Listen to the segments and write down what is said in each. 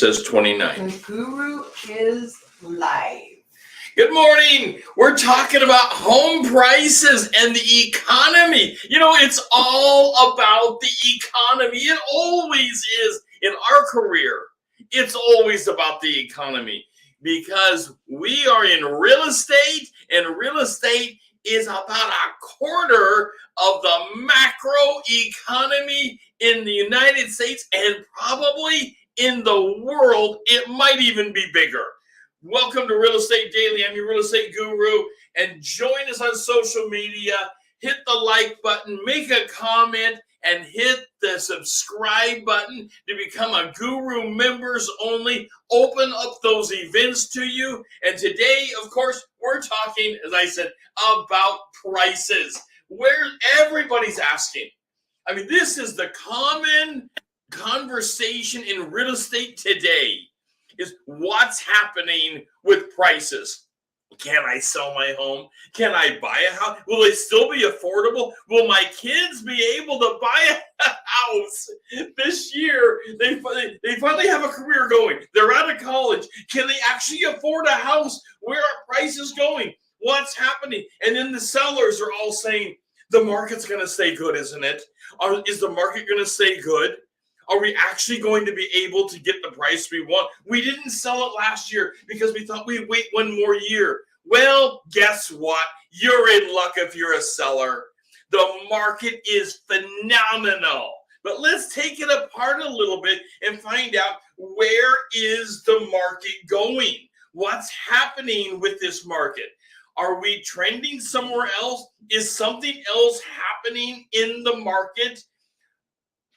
says 29. The Guru is live. Good morning. We're talking about home prices and the economy. You know, it's all about the economy. It always is in our career. It's always about the economy because we are in real estate, and real estate is about a quarter of the macro economy in the United States and probably in the world. It might even be bigger. Welcome to Real Estate Daily. I'm your real estate guru, and join us on social media. Hit the like button, make a comment, and hit the subscribe button to become a Guru members only. Open up those events to you. And today, of course, we're talking, as I said, about prices, where everybody's asking. I mean, this is the common conversation in real estate today, is what's happening with prices. Can I sell my home? Can I buy a house? Will it still be affordable? Will my kids be able to buy a house this year? They finally have a career going. They're out of college. Can they actually afford a house? Where are prices going? What's happening? And then the sellers are all saying, the market's going to stay good, isn't it? Or is the market going to stay good? Are we actually going to be able to get the price we want? We didn't sell it last year because we thought we'd wait one more year. Well, guess what? You're in luck if you're a seller. The market is phenomenal. But let's take it apart a little bit and find out, where is the market going? What's happening with this market? Are we trending somewhere else? Is something else happening in the market?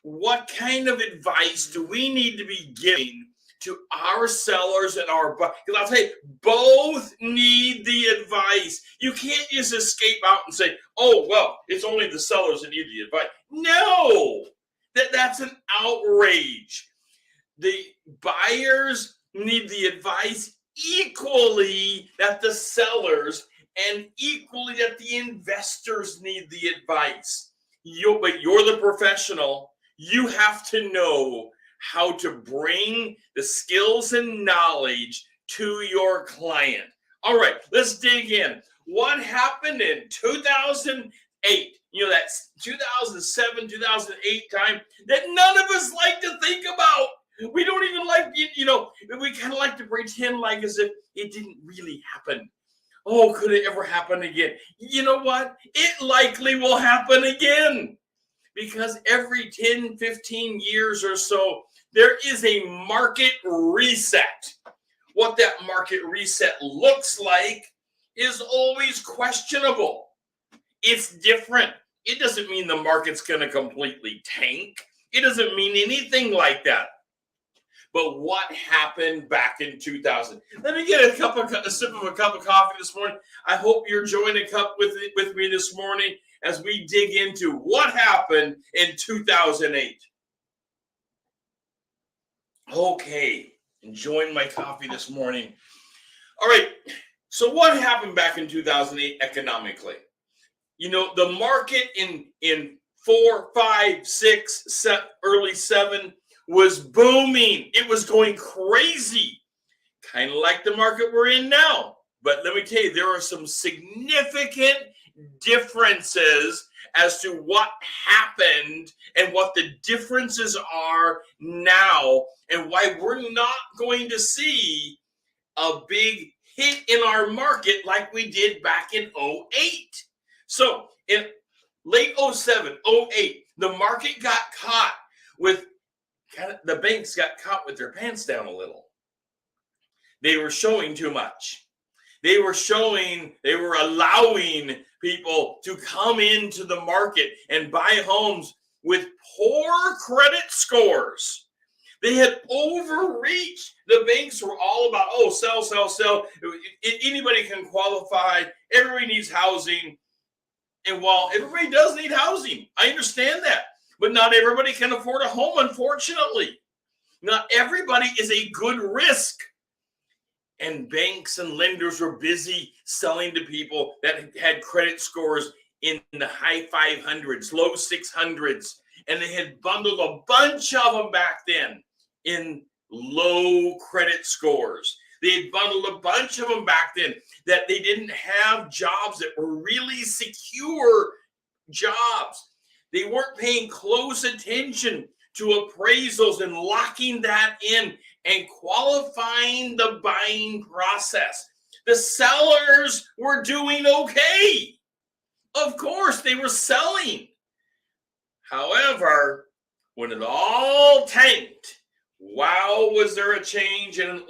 What kind of advice do we need to be giving to our sellers and our buyers? Because I'll tell you, both need the advice. You can't just escape out and say, oh, well, it's only the sellers that need the advice. No, that's an outrage. The buyers need the advice equally that the sellers, and equally that the investors need the advice. But you're the professional. You have to know how to bring the skills and knowledge to your client. All right, let's dig in. What happened in 2008? You know, that's 2007, 2008 time that none of us like to think about. We don't even like, you know, we kind of like to pretend like as if it didn't really happen. Oh, could it ever happen again? You know what? It likely will happen again. Because every 10, 15 years or so, there is a market reset. What that market reset looks like is always questionable. It's different. It doesn't mean the market's going to completely tank. It doesn't mean anything like that. But what happened back in 2000? Let me get a sip of a cup of coffee this morning. I hope you're enjoying a cup with me this morning as we dig into what happened in 2008. Okay, enjoying my coffee this morning. All right, so what happened back in 2008 economically? You know, the market in 4, 5, 6, 7, early 7 was booming. It was going crazy, kind of like the market we're in now. But let me tell you, there are some significant differences as to what happened and what the differences are now, and why we're not going to see a big hit in our market like we did back in 08. So in late 07, 08, the market got caught with, the banks got caught with their pants down a little. They were showing too much. They were allowing people to come into the market and buy homes with poor credit scores. They had overreached. The banks were all about, oh, sell, sell, sell. Anybody can qualify. Everybody needs housing. And while everybody does need housing, I understand that. But not everybody can afford a home, unfortunately. Not everybody is a good risk. And banks and lenders were busy selling to people that had credit scores in the high 500s, low 600s. And they had bundled a bunch of them back then in low credit scores. They had bundled a bunch of them back then that they didn't have jobs that were really secure jobs. They weren't paying close attention to appraisals and locking that in and qualifying the buying process. The sellers were doing okay. Of course, they were selling. However, when it all tanked, wow, was there a change and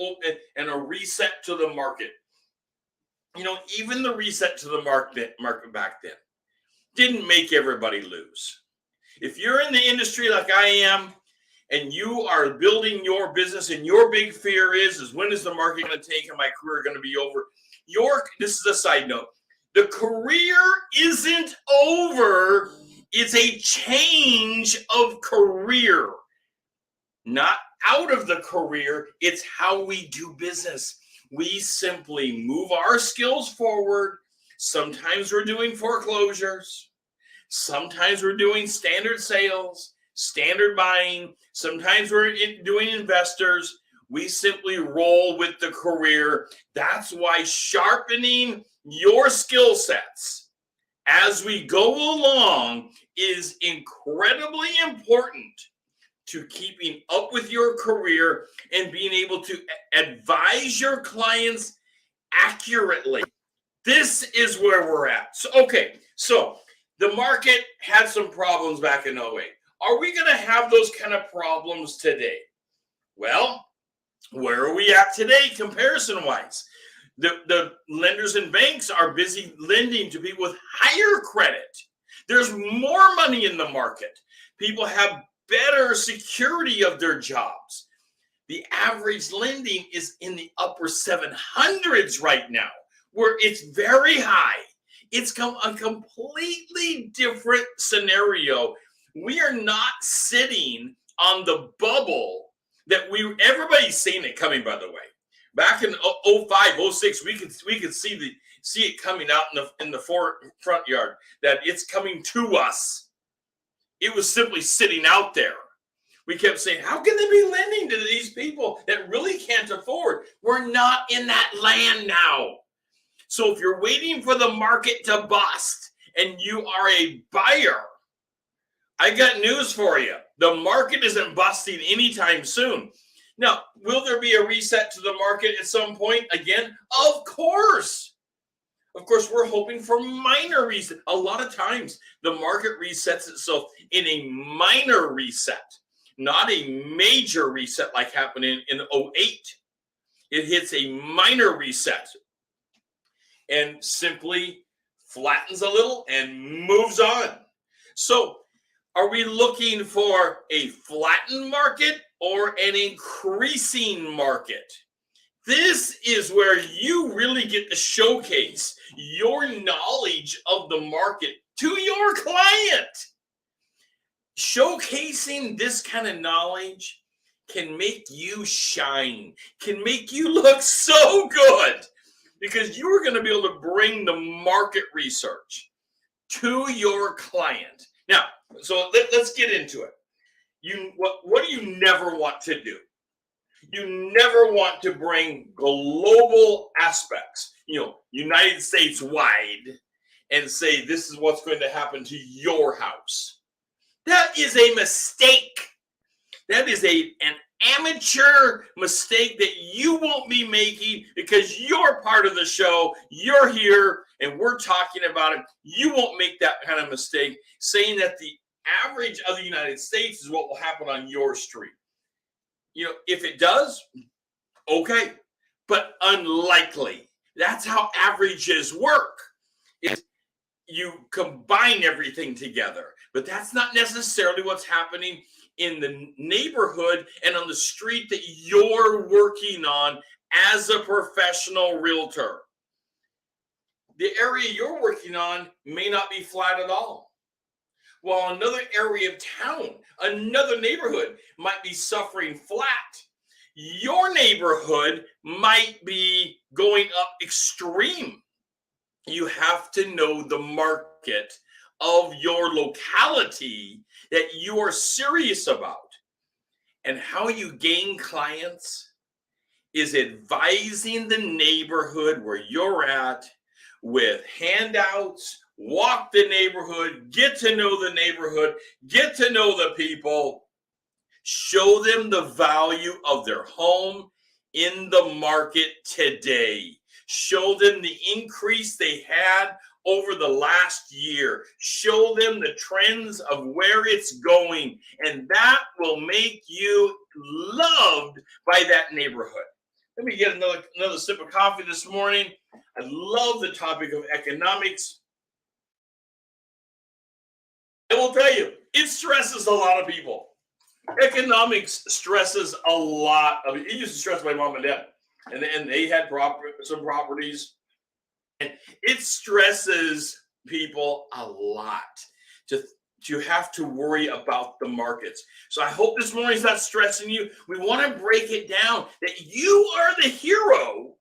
a reset to the market. Even the reset to the market back then didn't make everybody lose. If you're in the industry like I am, and you are building your business, and your big fear is when is the market going to take and my career going to be over? This is a side note. The career isn't over. It's a change of career. Not out of the career. It's how we do business. We simply move our skills forward. Sometimes we're doing foreclosures. Sometimes we're doing standard sales, standard buying. Sometimes we're doing investors. We simply roll with the career. That's why sharpening your skill sets as we go along is incredibly important to keeping up with your career and being able to advise your clients accurately. This is where we're at. So the market had some problems back in 08. Are we going to have those kind of problems today? Well, where are we at today comparison-wise? The lenders and banks are busy lending to people with higher credit. There's more money in the market. People have better security of their jobs. The average lending is in the upper 700s right now, where it's very high. It's a completely different scenario. We are not sitting on the bubble that everybody's seen it coming, by the way. Back in 05, 06, we could see it coming out in the front yard, that it's coming to us. It was simply sitting out there. We kept saying, how can they be lending to these people that really can't afford? We're not in that land now. So if you're waiting for the market to bust and you are a buyer, I got news for you. The market isn't busting anytime soon. Now, will there be a reset to the market at some point again? Of course. Of course, we're hoping for minor reset. A lot of times, the market resets itself in a minor reset, not a major reset like happened in 08. It hits a minor reset and simply flattens a little and moves on. So, are we looking for a flattened market or an increasing market? This is where you really get to showcase your knowledge of the market to your client. Showcasing this kind of knowledge can make you shine, can make you look so good, because you are going to be able to bring the market research to your client. Now, so let's get into it. What do you never want to do? You never want to bring global aspects, United States wide, and say this is what's going to happen to your house. That is a mistake. That is an amateur mistake that you won't be making, because you're part of the show. You're here and we're talking about it. You won't make that kind of mistake saying that the average of the United States is what will happen on your street. If it does, okay, but unlikely. That's how averages work. You combine everything together, but that's not necessarily what's happening in the neighborhood and on the street that you're working on as a professional realtor. The area you're working on may not be flat at all, while another area of town, another neighborhood might be suffering flat. Your neighborhood might be going up extreme. You have to know the market of your locality that you are serious about. And how you gain clients is advising the neighborhood where you're at with handouts, walk the neighborhood, get to know the neighborhood, get to know the people, show them the value of their home in the market today. Show them the increase they had over the last year. Show them the trends of where it's going, and that will make you loved by that neighborhood. Let me get another sip of coffee this morning. I love the topic of economics. I will tell you, it stresses a lot of people. Economics stresses a lot of it. It used to stress my mom and dad, and they had some properties, and it stresses people a lot to have to worry about the markets. So I hope this morning's not stressing you. We want to break it down that you are the hero.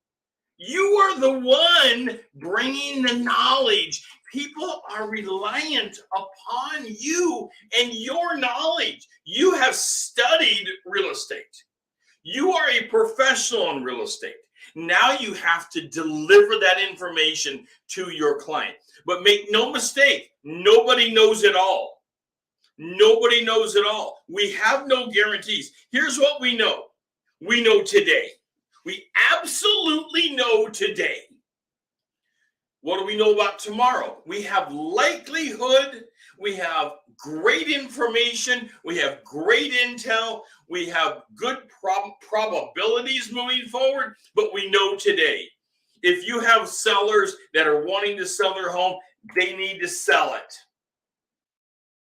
You are the one bringing the knowledge. People are reliant upon you and your knowledge. You have studied real estate. You are a professional in real estate. Now you have to deliver that information to your client. But make no mistake, nobody knows it all. Nobody knows it all. We have no guarantees. Here's what we know. We know today. We absolutely know today. What do we know about tomorrow? We have likelihood. We have great information. We have great intel. We have good probabilities moving forward, but we know today. If you have sellers that are wanting to sell their home, they need to sell it.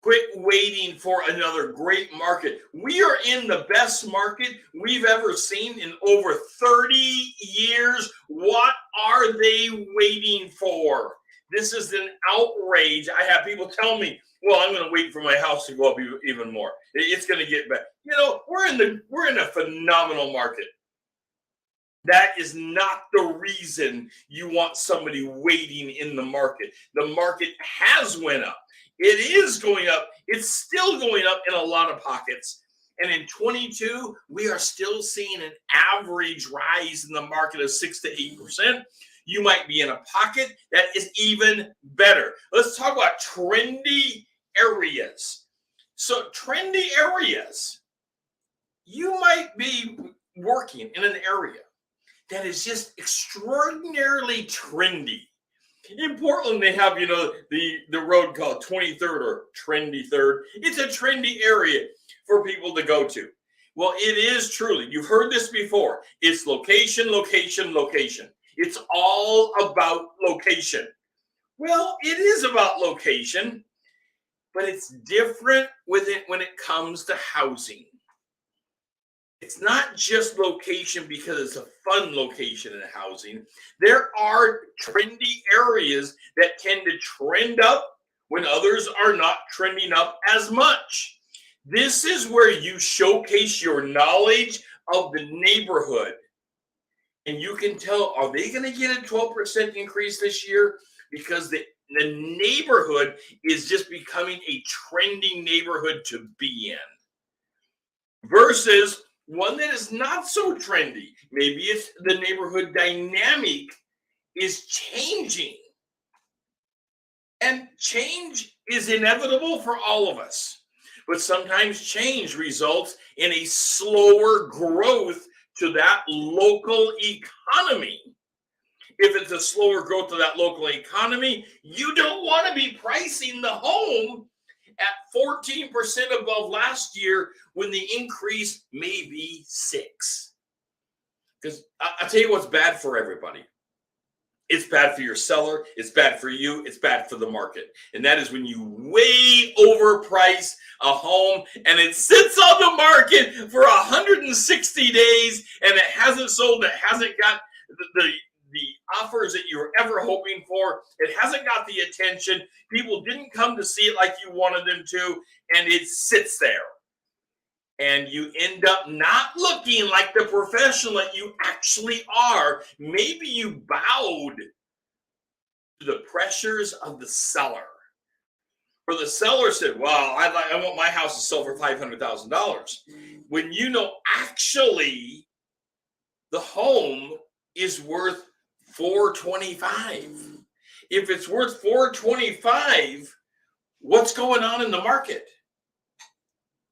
Quit waiting for another great market. We are in the best market we've ever seen in over 30 years. What are they waiting for? This is an outrage. I have people tell me, well, I'm going to wait for my house to go up even more. It's going to get better. You know, we're in a phenomenal market. That is not the reason you want somebody waiting in the market. The market has went up. It is going up. It's still going up in a lot of pockets. And in 22, we are still seeing an average rise in the market of 6 to 8%. You might be in a pocket that is even better. Let's talk about trendy areas. So trendy areas, you might be working in an area that is just extraordinarily trendy. In Portland, they have, the road called 23rd or Trendy Third. It's a trendy area for people to go to. Well, it is truly. You've heard this before. It's location, location, location. It's all about location. Well, it is about location, but it's different with it when it comes to housing. It's not just location because it's a fun location in housing. There are trendy areas that tend to trend up when others are not trending up as much. This is where you showcase your knowledge of the neighborhood. And you can tell, are they going to get a 12% increase this year? Because the neighborhood is just becoming a trending neighborhood to be in. Versus one that is not so trendy. Maybe it's the neighborhood dynamic is changing. And change is inevitable for all of us. But sometimes change results in a slower growth to that local economy. If it's a slower growth to that local economy, you don't want to be pricing the home at 14% above last year when the increase may be 6%. Because I'll tell you what's bad for everybody. It's bad for your seller. It's bad for you. It's bad for the market. And that is when you way overprice a home and it sits on the market for 160 days and it hasn't sold. It hasn't got the offers that you were ever hoping for. It hasn't got the attention. People didn't come to see it like you wanted them to, and it sits there. And you end up not looking like the professional that you actually are. Maybe you bowed to the pressures of the seller. Or the seller said, well, I want my house to sell for $500,000. When you know actually the home is worth $425,000. If it's worth $425,000, what's going on in the market?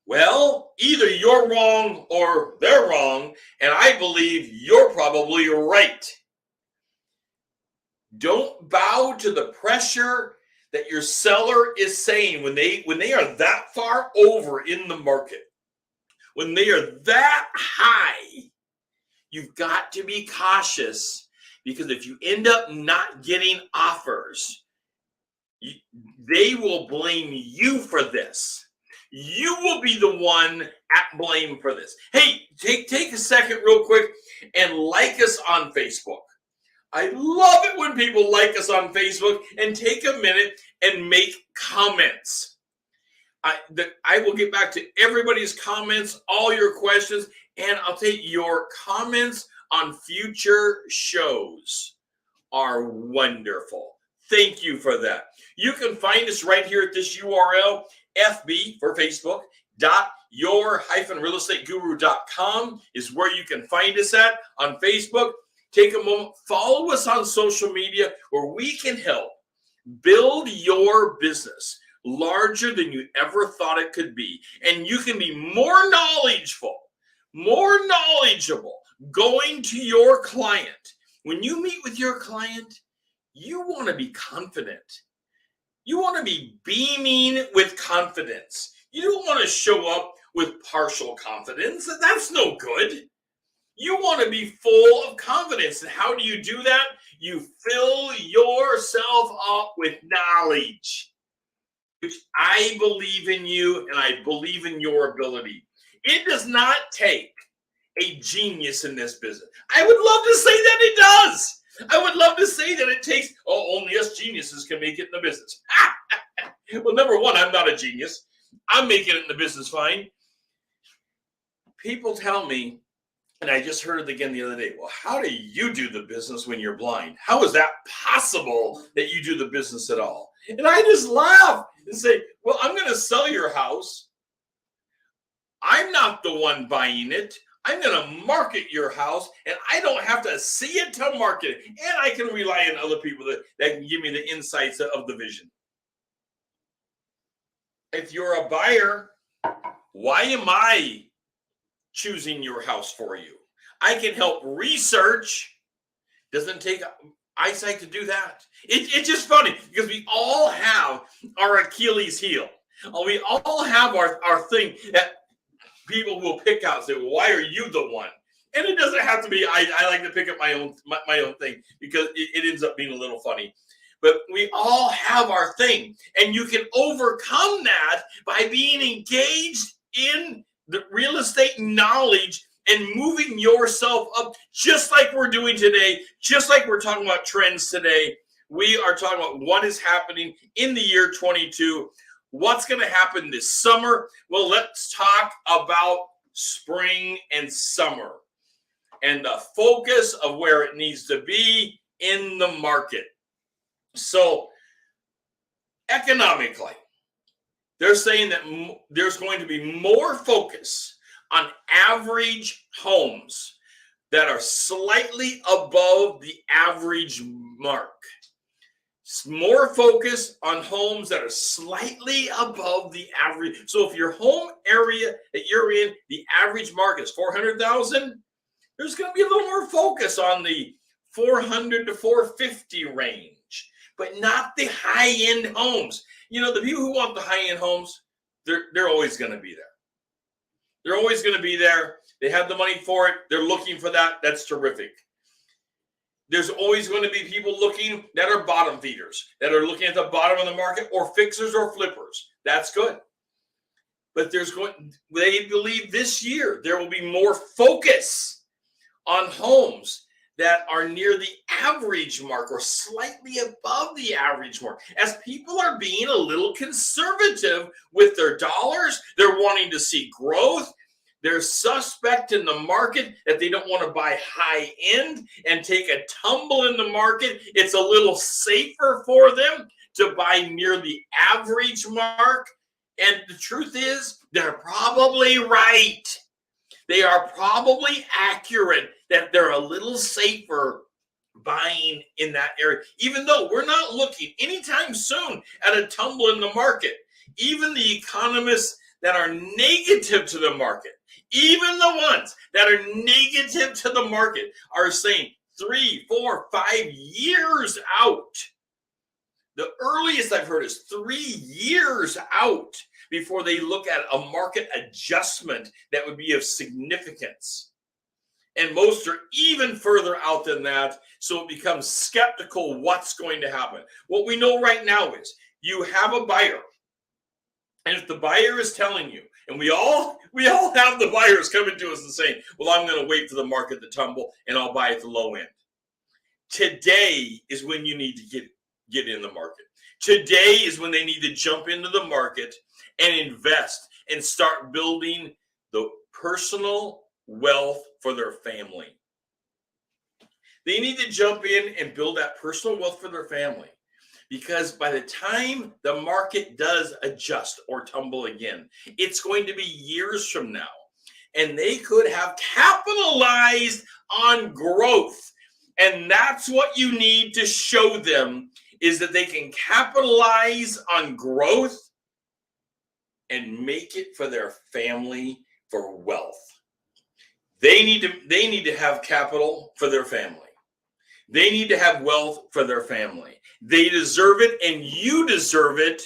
Well, either you're wrong or they're wrong, and I believe you're probably right. Don't bow to the pressure that your seller is saying when they are that far over in the market. When they are that high, you've got to be cautious, because if you end up not getting offers, they will blame you for this. You will be the one at blame for this. Hey, take a second real quick and like us on Facebook. I love it when people like us on Facebook and take a minute and make comments. I will get back to everybody's comments, all your questions, and I'll take your comments on future shows. Are wonderful. Thank you for that. You can find us right here at this URL, FB for Facebook, .your-realestateguru.com is where you can find us at on Facebook. Take a moment, follow us on social media where we can help build your business larger than you ever thought it could be. And you can be more knowledgeable going to your client. When you meet with your client, you want to be confident. You want to be beaming with confidence. You don't want to show up with partial confidence. That's no good. You want to be full of confidence. And how do you do that? You fill yourself up with knowledge, which I believe in you and I believe in your ability. It does not take a genius in this business. I would love to say that it does. I would love to say that it takes, only us geniuses can make it in the business. Well, number one, I'm not a genius. I'm making it in the business fine. People tell me, and I just heard it again the other day, well, how do you do the business when you're blind? How is that possible that you do the business at all? And I just laugh and say, well, I'm going to sell your house. I'm not the one buying it. I'm going to market your house, and I don't have to see it to market it. And I can rely on other people that can give me the insights of the vision. If you're a buyer, why am I choosing your house for you? I can help research. Doesn't take eyesight to do that. It's just funny because we all have our Achilles heel. We all have our thing that people will pick out and say, well, why are you the one? And it doesn't have to be, I like to pick up my own thing because it ends up being a little funny. But we all have our thing. And you can overcome that by being engaged in the real estate knowledge and moving yourself up, just like we're doing today, just like we're talking about trends today. We are talking about what is happening in the year 22. What's going to happen this summer? Well, let's talk about spring and summer and the focus of where it needs to be in the market. So economically, they're saying that there's going to be more focus on average homes that are slightly above the average mark. More focus on homes that are slightly above the average. So if your home area that you're in, the average market is 400,000, there's going to be a little more focus on the 400 to 450 range, but not the high-end homes. You know, the people who want the high-end homes, they're always going to be there. They're always going to be there. They have the money for it. They're looking for that. That's terrific. There's always going to be people looking that are bottom feeders, that are looking at the bottom of the market, or fixers or flippers. That's good. But they believe this year there will be more focus on homes that are near the average mark or slightly above the average mark. As people are being a little conservative with their dollars, they're wanting to see growth. They're suspect in the market that they don't want to buy high end and take a tumble in the market. It's a little safer for them to buy near the average mark. And the truth is, they're probably right. They are probably accurate that they're a little safer buying in that area, even though we're not looking anytime soon at a tumble in the market. Even the economists that are negative to the market, even the ones that are negative to the market, are saying 3, 4, 5 years out. The earliest I've heard is 3 years out before they look at a market adjustment that would be of significance. And most are even further out than that, so it becomes skeptical what's going to happen. What we know right now is you have a buyer. And if the buyer is telling you, and we all have the buyers coming to us and saying, well, I'm going to wait for the market to tumble and I'll buy at the low end. Today is when you need to get in the market. Today is when they need to jump into the market and invest and start building the personal wealth for their family. They need to jump in and build that personal wealth for their family, because by the time the market does adjust or tumble again, it's going to be years from now, and they could have capitalized on growth. And that's what you need to show them, is that they can capitalize on growth and make it for their family for wealth. They need to have capital for their family. They need to have wealth for their family. They deserve it, and you deserve it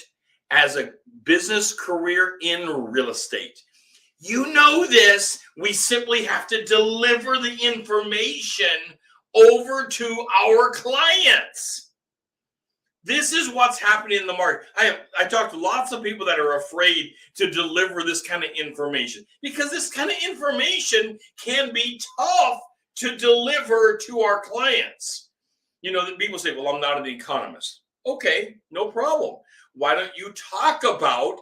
as a business career in real estate. You know this. We simply have to deliver the information over to our clients. This is what's happening in the market. I talked to lots of people that are afraid to deliver this kind of information, because this kind of information can be tough to deliver to our clients. You know, that people say, well, I'm not an economist. Okay, no problem. Why don't you talk about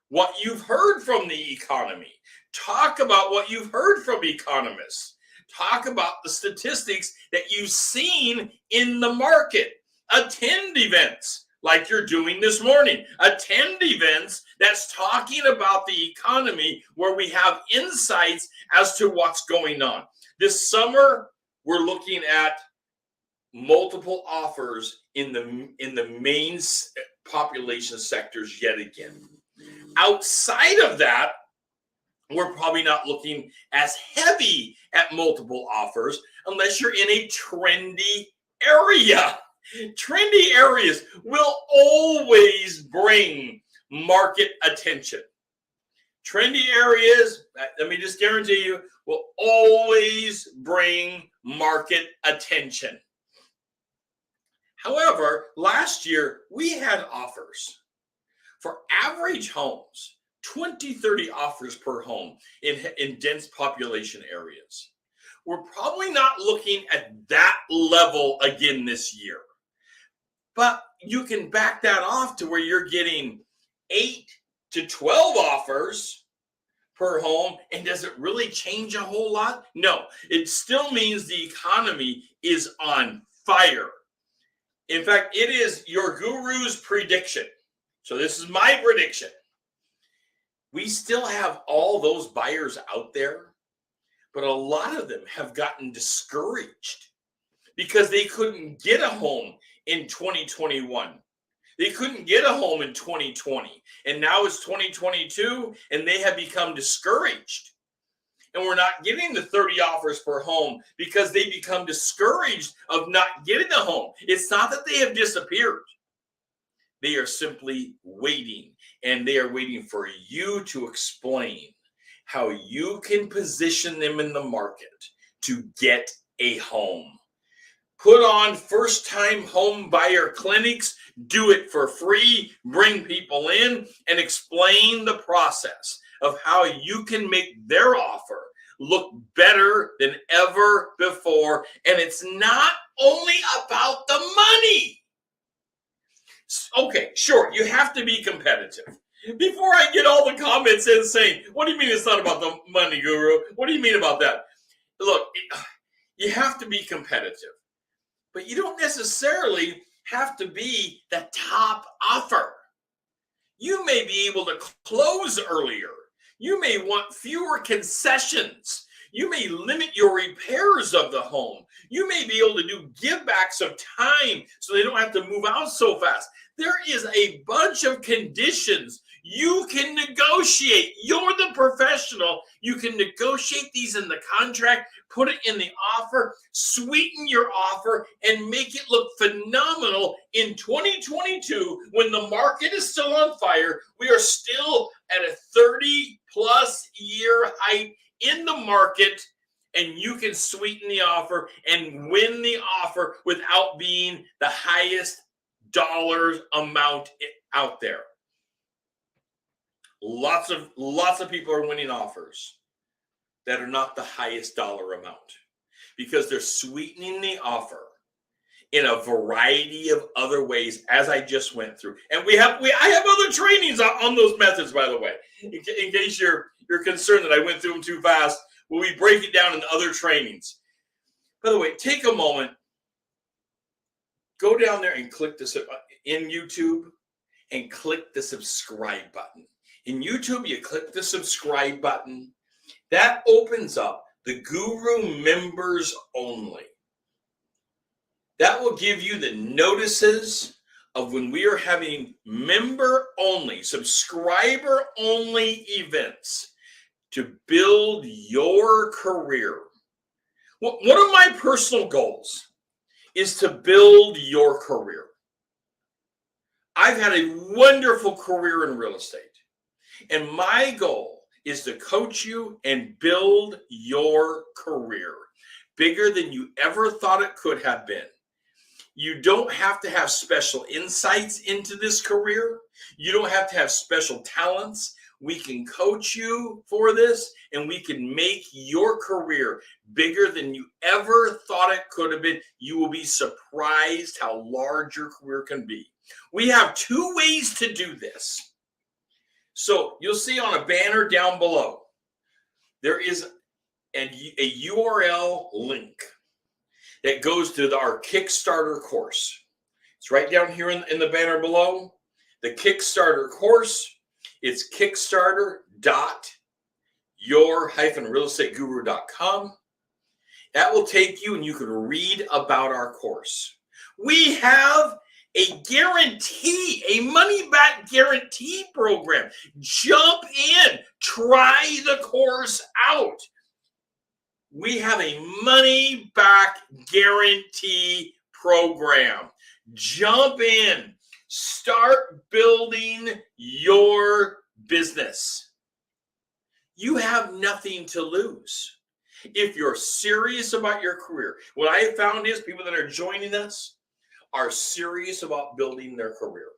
what you've heard from the economy? Talk about what you've heard from economists. Talk about the statistics that you've seen in the market. Attend events like you're doing this morning. Attend events that's talking about the economy, where we have insights as to what's going on. This summer, we're looking at multiple offers in the main population sectors yet again. Outside of that, we're probably not looking as heavy at multiple offers unless you're in a trendy area. Trendy areas will always bring market attention. Trendy areas, let me just guarantee you, will always bring market attention. However, last year we had offers for average homes, 20, 30 offers per home in dense population areas. We're probably not looking at that level again this year. But you can back that off to where you're getting 8 to 12 offers per home. And does it really change a whole lot? No, it still means the economy is on fire. In fact, it is your guru's prediction. So this is my prediction. We still have all those buyers out there, but a lot of them have gotten discouraged because they couldn't get a home in 2021. They couldn't get a home in 2020. And now it's 2022, and they have become discouraged. And we're not getting the 30 offers per home because they become discouraged of not getting a home. It's not that they have disappeared. They are simply waiting, and they are waiting for you to explain how you can position them in the market to get a home. Put on first-time home buyer clinics, do it for free, bring people in, and explain the process of how you can make their offer look better than ever before. And it's not only about the money. Okay, sure, you have to be competitive. Before I get all the comments in saying, what do you mean it's not about the money, Guru? What do you mean about that? Look, you have to be competitive. But you don't necessarily have to be the top offer. You may be able to close earlier. You may want fewer concessions. You may limit your repairs of the home. You may be able to do givebacks of time so they don't have to move out so fast. There is a bunch of conditions you can negotiate. You're the professional. You can negotiate these in the contract, put it in the offer, sweeten your offer, and make it look phenomenal in 2022 when the market is still on fire. We are still at a 30-plus year height in the market, and you can sweeten the offer and win the offer without being the highest dollar amount out there. Lots of people are winning offers that are not the highest dollar amount because they're sweetening the offer in a variety of other ways, as I just went through. And I have other trainings on those methods, by the way, in case you're concerned that I went through them too fast. Well, we break it down in other trainings. By the way, take a moment, go down there and click this in YouTube and click the subscribe button. In YouTube, you click the subscribe button. That opens up the Guru members only. That will give you the notices of when we are having member only, subscriber only events to build your career. One of my personal goals is to build your career. I've had a wonderful career in real estate, and my goal is to coach you and build your career bigger than you ever thought it could have been. You don't have to have special insights into this career. You don't have to have special talents. We can coach you for this, and we can make your career bigger than you ever thought it could have been. You will be surprised how large your career can be. We have two ways to do this. So you'll see on a banner down below, there is a URL link that goes to our Kickstarter course. It's right down here in the banner below. The Kickstarter course, it's kickstarter.your-realestateguru.com. That will take you and you can read about our course. We have a guarantee, a money-back guarantee program. Jump in, try the course out. We have a money-back guarantee program. Jump in, start building your business. You have nothing to lose. If you're serious about your career, what I have found is people that are joining us are serious about building their career.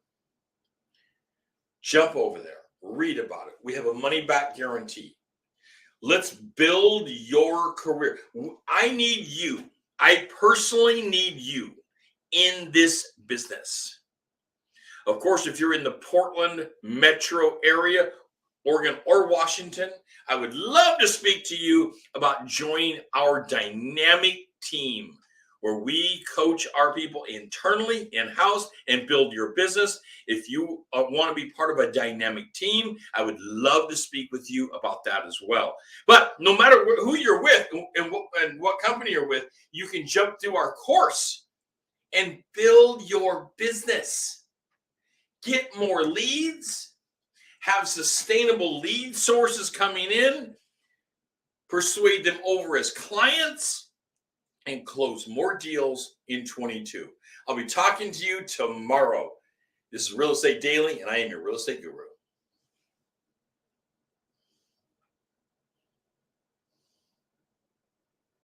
Jump over there, read about it. We have a money-back guarantee. Let's build your career. I need you. I personally need you in this business. Of course, if you're in the Portland metro area, Oregon or Washington, I would love to speak to you about joining our dynamic team where we coach our people internally, in-house, and build your business. If you want to be part of a dynamic team, I would love to speak with you about that as well. But no matter who you're with and what company you're with, you can jump through our course and build your business. Get more leads, have sustainable lead sources coming in, persuade them over as clients, and close more deals in 22. I'll be talking to you tomorrow. This is Real Estate Daily, and I am your real estate guru.